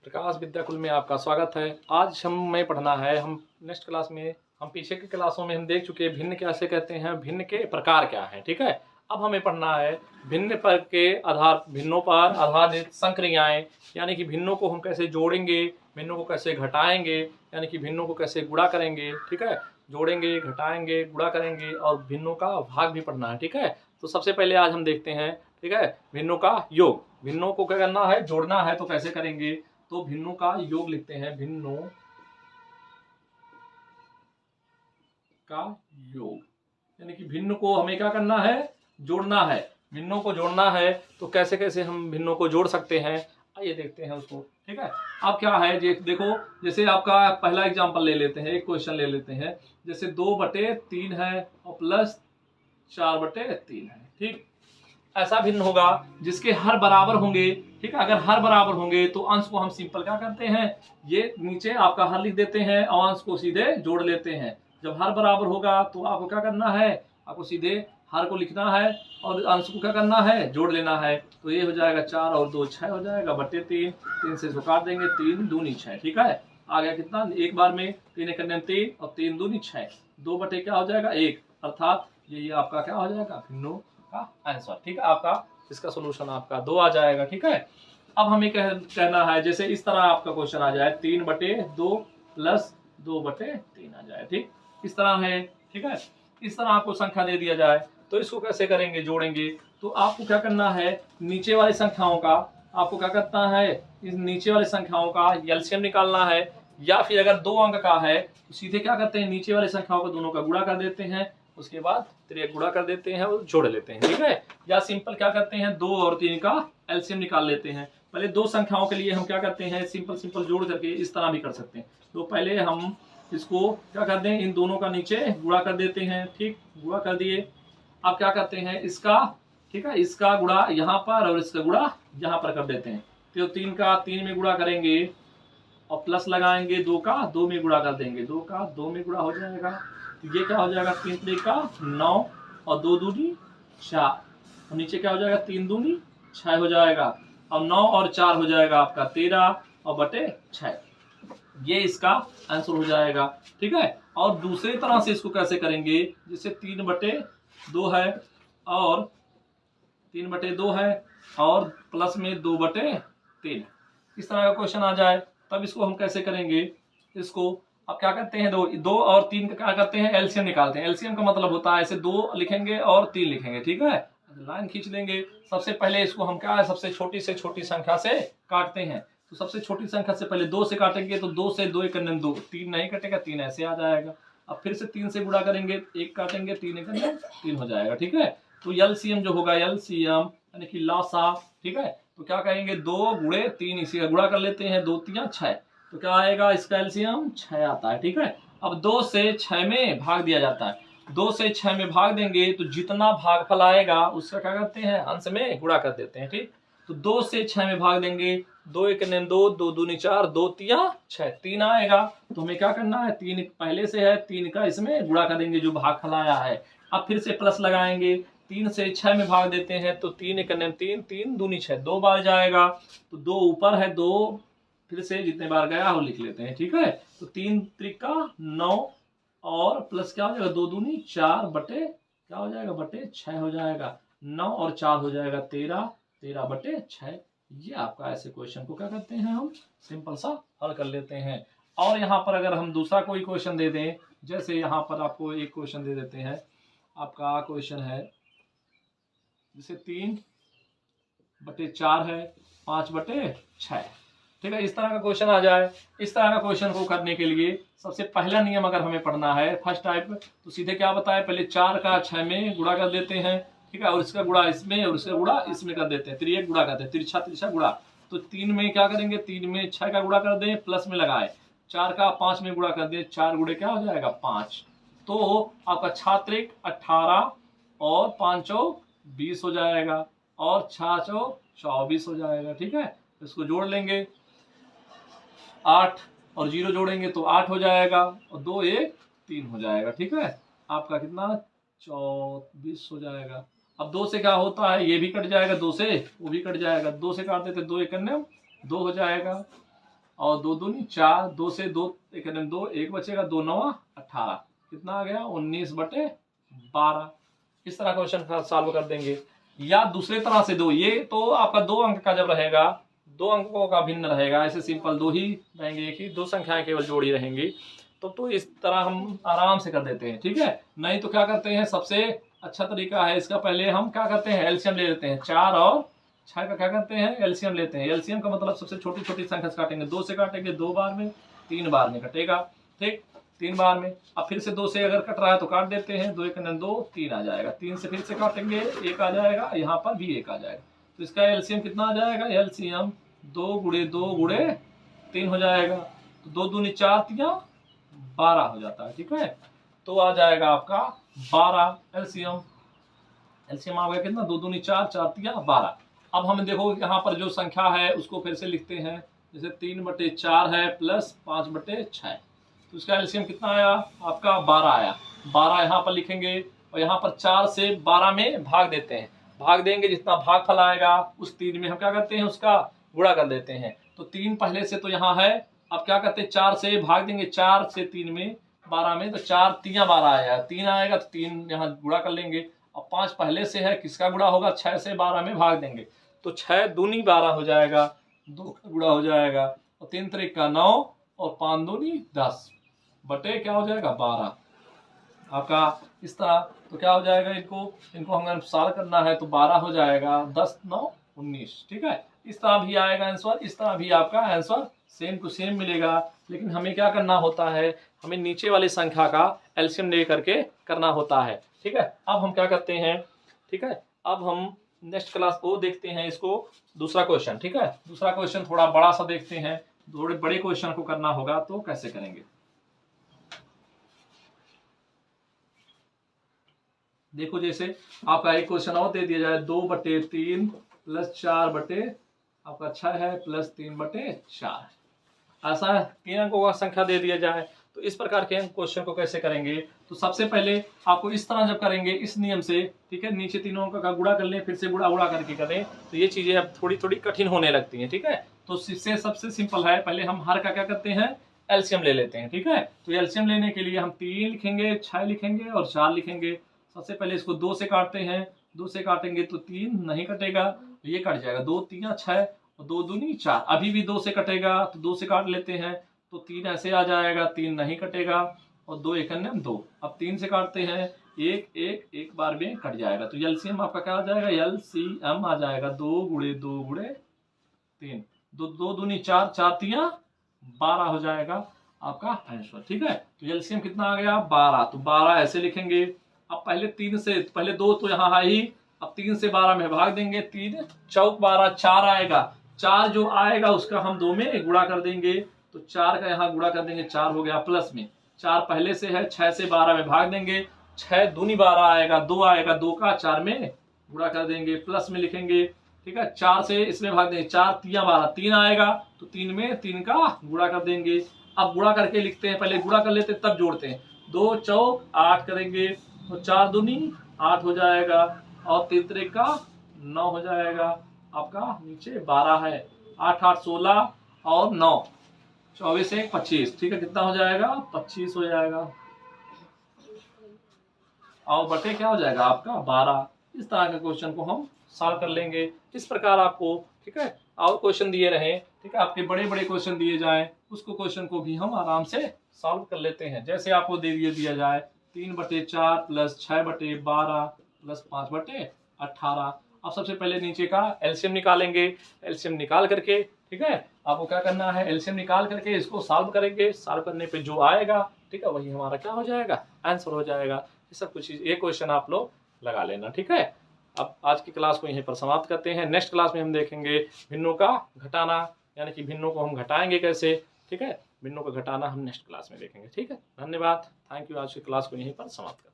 प्रकाश विद्याकुल में आपका स्वागत है। आज हमें पढ़ना है, हम नेक्स्ट क्लास में हम पीछे की क्लासों में हम देख चुके हैं भिन्न कैसे कहते हैं, भिन्न के प्रकार क्या हैं। ठीक है, अब हमें पढ़ना है भिन्न पर के आधार, भिन्नों पर आधारित संक्रियाएं, यानी कि भिन्नों को हम कैसे जोड़ेंगे, भिन्नों को कैसे घटाएंगे, यानी कि भिन्नों को कैसे गुणा करेंगे। ठीक है, जोड़ेंगे, घटाएंगे, गुणा करेंगे और भिन्नों का भाग भी पढ़ना है। ठीक है, तो सबसे पहले आज हम देखते हैं, ठीक है, भिन्नों का योग। भिन्नों को क्या करना है, जोड़ना है, तो कैसे करेंगे। तो भिन्नों का योग लिखते हैं, भिन्नों का योग, यानी कि भिन्न को हमें क्या करना है, जोड़ना है। भिन्नों को जोड़ना है तो कैसे कैसे हम भिन्नों को जोड़ सकते हैं, आइए देखते हैं उसको। ठीक है, अब क्या है देखो, जैसे आपका पहला एग्जांपल ले लेते हैं, एक क्वेश्चन ले लेते हैं, जैसे 2/3 है और प्लस 4/3 है। ठीक, ऐसा भिन्न होगा जिसके हर बराबर होंगे। ठीक है, अगर हर बराबर होंगे तो अंश को हम सिंपल क्या करते हैं, ये नीचे आपका हर लिख देते हैं और अंश को सीधे जोड़ लेते हैं। जब हर बराबर होगा तो आपको क्या करना है, आपको सीधे हर को लिखना है और अंश को क्या करना है, जोड़ लेना है। तो ये हो जाएगा 4 और 2 6 हो जाएगा बटे 3, 3 से इसको काट देंगे, 3 दूनी 6। ठीक है, आ गया कितना, एक बार में 3 करने 3 और 3 दूनी 6, 2 बटे क्या हो जाएगा 1, अर्थात ये आपका क्या हो जाएगा, भिन्नों का आंसर। ठीक है, आपका इसका सोल्यूशन आपका 2 आ जाएगा। ठीक है, अब हमें कहना है, जैसे इस तरह आपका क्वेश्चन आ जाए 3/2 प्लस 2/3 आ जाए। ठीक, इस तरह है। ठीक है, इस तरह आपको संख्या दे दिया जाए तो इसको कैसे करेंगे, जोड़ेंगे। तो आपको क्या करना है, नीचे वाली संख्याओं का आपको क्या करना है, इस नीचे वाली संख्याओं का एलसीएम निकालना है, या फिर अगर 2 अंक का है तो सीधे क्या करते हैं, नीचे वाली संख्याओं को दोनों का गुणा कर देते हैं, उसके बाद 3 गुणा कर देते हैं और जोड़ लेते हैं। ठीक है, या सिंपल क्या करते हैं, 2 और 3 का एलसीएम निकाल लेते हैं। पहले 2 संख्याओं के लिए हम क्या करते हैं, सिंपल सिंपल जोड़ करके इस तरह भी कर सकते हैं। तो पहले हम इसको क्या कर दें, इन दोनों का नीचे गुणा कर देते हैं। ठीक, गुणा कर दिए। अब क्या करते हैं इसका, ठीक है, इसका गुणा यहाँ पर और इसका गुणा यहाँ पर कर देते हैं। तो 3 का 3 में गुणा करेंगे और प्लस लगाएंगे, 2 का 2 में गुणा कर देंगे, 2 का 2 में गुणा हो जाएगा। तो ये क्या हो जाएगा, 3 3 का 9 और 2 दूनी 4, और नीचे क्या हो जाएगा, 3 दूनी 6 हो जाएगा, और 9 और 4 हो जाएगा आपका 13 और बटे 6। ये इसका आंसर हो जाएगा। ठीक है, और दूसरी तरह से इसको कैसे करेंगे, जैसे 3/2 है और 3/2 है और प्लस में 2/3, इस तरह का क्वेश्चन आ जाए तब इसको हम कैसे करेंगे। इसको अब क्या करते हैं, 2 और 3 का क्या करते हैं, एलसीएम निकालते हैं। एलसीएम का मतलब होता है ऐसे 2 लिखेंगे और 3 लिखेंगे। ठीक है, लाइन खींच लेंगे। सबसे पहले इसको हम क्या है, सबसे छोटी से छोटी संख्या से काटते हैं। तो सबसे छोटी संख्या से पहले 2 से काटेंगे, तो 2 से 2 करने 2, 3 नहीं कटेगा, 3 ऐसे आ जाएगा। अब फिर से 3 से गुणा करेंगे, 1 काटेंगे, 3 करने 3 हो जाएगा। ठीक है, तो एलसीएम जो होगा, एलसीएम यानी कि लसा। ठीक है, तो क्या कहेंगे, 2 गुणे 3, इसी का गुणा कर लेते हैं, 2 3 6, तो क्या आएगा, इसका एलसीएम 6 आता है। ठीक है, अब 2 से 6 में भाग दिया जाता है। 2 से 6 में भाग देंगे तो जितना भागफल आएगा उसका क्या करते हैं, अंश में गुणा कर देते हैं। ठीक, तो 2 से 6 में भाग देंगे, 2 1 2, 2 दूनी 4, 2 3 6, 3 आएगा। तो हमें क्या करना है, 3 पहले से है, 3 का इसमें गुणा कर देंगे जो भागफल आया है। अब फिर से प्लस लगाएंगे, 3 से 6 में भाग देते हैं, तो 3 1 3, 3 दूनी 6, 2 बार जाएगा। तो 2 ऊपर है, 2 फिर से जितने बार गया वो लिख लेते हैं। ठीक है, तो 3 त्रिका 9 और प्लस क्या हो जाएगा, 2 दूनी 4 बटे क्या हो जाएगा, बटे 6 हो जाएगा। 9 और 4 हो जाएगा 13, 13 बटे 6। ये आपका ऐसे क्वेश्चन को क्या करते हैं, हम सिंपल सा हल कर लेते हैं। और यहाँ पर अगर हम दूसरा कोई क्वेश्चन दे दें, जैसे यहाँ पर आपको एक क्वेश्चन दे देते हैं, आपका क्वेश्चन है जैसे 3/4 है, 5/6। ठीक है, इस तरह का क्वेश्चन आ जाए। इस तरह का क्वेश्चन को करने के लिए सबसे पहला नियम अगर हमें पढ़ना है फर्स्ट टाइप, तो सीधे क्या बताए, पहले 4 का 6 में गुणा कर देते हैं। ठीक है, और इसका गुणा इसमें और इसका गुणा इसमें कर देते हैं, 3 गुणा करते हैं, तिरछा तिरछा गुणा। तो 3 में क्या करेंगे, 3 में 6 का गुणा कर दें, प्लस में लगाए, 4 का 5 में गुणा कर दें, 4 गुणे क्या हो जाएगा 5। तो आपका छात्रिक 18 और 5 20 हो जाएगा और 6 24 हो जाएगा। ठीक है, इसको जोड़ लेंगे, 8 और 0 जोड़ेंगे तो 8 हो जाएगा और 2 1 3 हो जाएगा। ठीक है, आपका कितना 24 हो जाएगा। अब 2 से क्या होता है, ये भी कट जाएगा, 2 से वो भी कट जाएगा, 2 से काट देते 2 1 2 हो जाएगा और 2 दूनी 4, 2 से 2 1 2, 1 बचेगा, 2 9 18, कितना आ गया 19/12। इस तरह क्वेश्चन सॉल्व कर देंगे। या दूसरे तरह से दो, ये तो आपका 2 अंक का जब रहेगा, 2 अंकों का भिन्न रहेगा, ऐसे सिंपल 2 ही रहेंगे, एक ही 2 संख्याएं केवल जोड़ी रहेंगी, तो इस तरह हम आराम से कर देते हैं, ठीक है। नहीं तो क्या करते हैं, सबसे अच्छा तरीका है इसका, पहले हम क्या करते हैं एलसीएम ले लेते हैं, 4 और 6 का क्या करते हैं एलसीएम लेते हैं। एलसीएम का मतलब सबसे छोटी छोटी संख्या से काटेंगे, 2 से काटेंगे 2 बार में, 3 बार में कटेगा, ठीक 3 बार में। अब फिर से 2 से अगर कट रहा है तो काट देते हैं, 2 1 2 3 आ जाएगा, 3 से फिर से काटेंगे 1 आ जाएगा, यहाँ पर भी 1 आ जाएगा, तो इसका एलसीएम कितना आ जाएगा, एलसीएम 2 × 2 × 3 हो जाएगा, तो 2 दूनी 4 3 12 हो जाता है, ठीक है। तो आ जाएगा आपका 12 एलसीएम। एलसीएम आ गया कितना, 2 दूनी 4 4 3 12। अब हम देखो यहाँ पर जो संख्या है उसको फिर से लिखते हैं, जैसे 3/4 है प्लस 5/6, तो इसका एलसीएम कितना आया आपका 12 आया। 12 यहाँ पर लिखेंगे और यहाँ पर 4 से 12 में भाग देते हैं, भाग देंगे, जितना भागफल आएगा उस 3 में हम क्या करते हैं उसका गुणा कर देते हैं। तो 3 पहले से तो यहाँ है, अब क्या करते हैं 4 से भाग देंगे, 4 से 3 में 12 में, तो 4 3 12 आएगा, 3 आएगा तो 3 यहाँ गुणा कर लेंगे। और 5 पहले से है, किसका गुणा होगा 6 से 12 में भाग देंगे, तो 6 दूनी 12 हो जाएगा, 2 का गुणा हो जाएगा, और 3 3 9 और 5 दूनी 10 बटे क्या हो जाएगा 12 आपका। इस तरह तो क्या हो जाएगा, इनको हमें साल करना है तो 12 हो जाएगा, 10 9 19, ठीक है। इस तरह भी आएगा आंसर, इस तरह भी आपका आंसर सेम टू सेम मिलेगा। लेकिन हमें क्या करना होता है, हमें नीचे वाली संख्या का एलसीएम ले करके करना होता है, ठीक है। अब हम क्या करते हैं, ठीक है, अब हम नेक्स्ट क्लास को देखते हैं, इसको दूसरा क्वेश्चन, ठीक है। दूसरा क्वेश्चन थोड़ा बड़ा सा देखते हैं, थोड़े बड़े क्वेश्चन को करना होगा तो कैसे करेंगे। देखो जैसे आपका एक क्वेश्चन और दे दिया जाए, 2/3 प्लस 4/6 है प्लस 3/4, ऐसा 3 अंकों का संख्या दे दिया जाए, तो इस प्रकार के क्वेश्चन को कैसे करेंगे। तो सबसे पहले आपको इस तरह जब करेंगे इस नियम से, ठीक है, नीचे तीनों का गुणा कर लें, फिर से गुणा करके करें, तो ये चीजें अब थोड़ी थोड़ी कठिन होने लगती हैं, ठीक है। तो इससे सबसे सिंपल है, पहले हम हर का क्या करते हैं एलसीएम ले लेते हैं, ठीक है। तो एलसीएम लेने के लिए हम 3 लिखेंगे, 6 लिखेंगे और 4 लिखेंगे। सबसे पहले इसको 2 से काटते हैं, 2 से काटेंगे तो 3 नहीं कटेगा, तो ये कट जाएगा, 2 3 6 और 2 दूनी 4, अभी भी 2 से कटेगा तो 2 से काट लेते हैं, तो 3 ऐसे आ जाएगा, 3 नहीं कटेगा, और 2 1 2। अब 3 से काटते हैं, 1 1 एक बार में कट जाएगा, तो एलसीएम आपका क्या आ जाएगा, एलसीएम आ जाएगा 2 × 2 × 3, 2 दूनी 4 4 3 12 हो जाएगा आपका आंसर, ठीक है। तो एलसीएम कितना आ गया 12, तो 12 ऐसे लिखेंगे। अब पहले 3 से, पहले 2 तो यहाँ है ही, अब 3 से 12 में भाग देंगे, 3 चौक 12 4 आएगा, 4 जो आएगा उसका हम 2 में गुणा कर देंगे, तो 4 का यहाँ गुणा कर देंगे, 4 हो गया प्लस में, 4 पहले से है, 6 से 12 में भाग देंगे, 6 दूनी 12 आएगा, 2 आएगा, 2 का 4 में गुणा कर देंगे, प्लस में लिखेंगे, ठीक है। 4 से इसमें भाग देंगे, 4 3 12, 3 आएगा तो 3 में 3 का गुणा कर देंगे। अब गुणा करके लिखते हैं, पहले गुणा कर लेते हैं तब जोड़ते हैं, 2 चौक 8 करेंगे, तो 4 दूनी 8 हो जाएगा, और 3 3 का 9 हो जाएगा, आपका नीचे 12 है, 8 8 16 और 9 24 1 25, ठीक है, कितना हो जाएगा 25 हो जाएगा, और बटे क्या हो जाएगा आपका 12। इस तरह के क्वेश्चन को हम सॉल्व कर लेंगे। इस प्रकार आपको, ठीक है, और क्वेश्चन दिए रहे, ठीक है, आपके बड़े बड़े क्वेश्चन दिए जाएं, उसको क्वेश्चन को भी हम आराम से सॉल्व कर लेते हैं। जैसे आपको दे दिया जाए 3/4 प्लस 6/12 प्लस 5/18। अब सबसे पहले नीचे का एलसीएम निकालेंगे, एलसीएम निकाल करके, ठीक है, आपको क्या करना है एलसीएम निकाल करके इसको सॉल्व करेंगे, सॉल्व करने पे जो आएगा, ठीक है, वही हमारा क्या हो जाएगा आंसर हो जाएगा। ये सब कुछ ये क्वेश्चन आप लोग लगा लेना, ठीक है। अब आज की क्लास को यहीं पर समाप्त करते हैं। नेक्स्ट क्लास में हम देखेंगे भिन्नों का घटाना, यानी कि भिन्नों को हम घटाएंगे कैसे, ठीक है, भिन्नों का घटाना हम नेक्स्ट क्लास में देखेंगे, ठीक है। धन्यवाद, थैंक यू। आज की क्लास को यहीं पर समाप्त करते हैं।